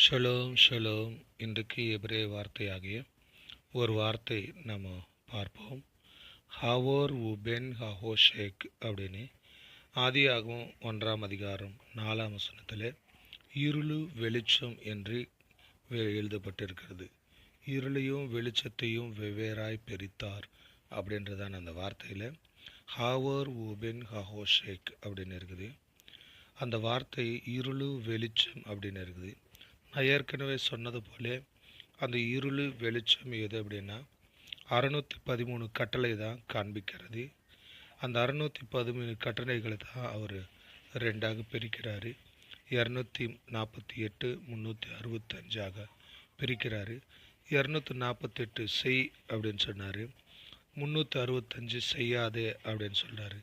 Shalom shalom. இன்றைக்கு எபிரேய வார்த்தையாகிய ஒரு வார்த்தை நம்ம பார்ப்போம். ஹாவோர் உபென் ஹஹோஷேக் அப்படின்னு ஆதியாகவும் 1ஆம் அதிகாரம் 4ஆம் வசனத்தில் இருளு வெளிச்சம் என்று எழுதப்பட்டிருக்கிறது. இருளையும் வெளிச்சத்தையும் வெவ்வேறாய் பிரித்தார் அப்படின்றதான அந்த வார்த்தையில் ஹாவோர் உபென் ஹஹோஷேக் அப்படின்னு இருக்குது. அந்த வார்த்தை இருளு வெளிச்சம் அப்படின்னு இருக்குது. நான் ஏற்கனவே சொன்னது போல அந்த இருளு வெளிச்சம் எது அப்படின்னா 613 கட்டளை தான் காண்பிக்கிறது. அந்த 613 கட்டளைகளை தான் அவர் ரெண்டாக பிரிக்கிறாரு. 248 365 பிரிக்கிறாரு. 248 செய் அப்படின்னு சொன்னார். 365 செய்யாதே அப்படின்னு சொல்கிறாரு.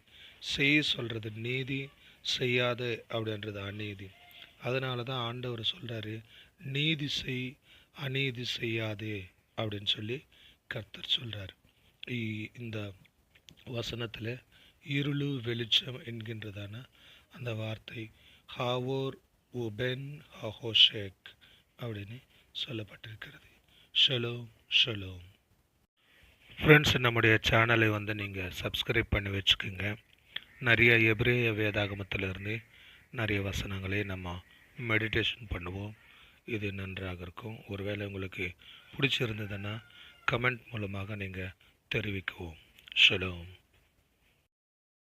செய் சொல்கிறது நீதி, செய்யாதே அப்படின்றது அநீதி. அதனால தான் ஆண்டவர் சொல்கிறாரு, நீதி செய், அநீதி செய்யாதே அப்படின்னு சொல்லி கர்த்தர் சொல்கிறார். இந்த வசனத்தில் இருளு வெளிச்சம் என்கின்றதான அந்த வார்த்தை ஹாவோர் உபென் ஹஹோஷேக் அப்படின்னு சொல்லப்பட்டிருக்கிறது. Shalom shalom. ஃப்ரெண்ட்ஸ், நம்முடைய சேனலை நீங்கள் சப்ஸ்கிரைப் பண்ணி வச்சுக்கோங்க. நிறைய எபிரேய வேதாகமத்திலிருந்து நிறைய வசனங்களை நம்ம மெடிடேஷன் பண்ணுவோம். இது நன்றாக இருக்கும். ஒருவேளை உங்களுக்கு பிடிச்சிருந்ததுன்னா கமெண்ட் மூலமாக நீங்கள் தெரிவிக்கவும். ஷலோம்.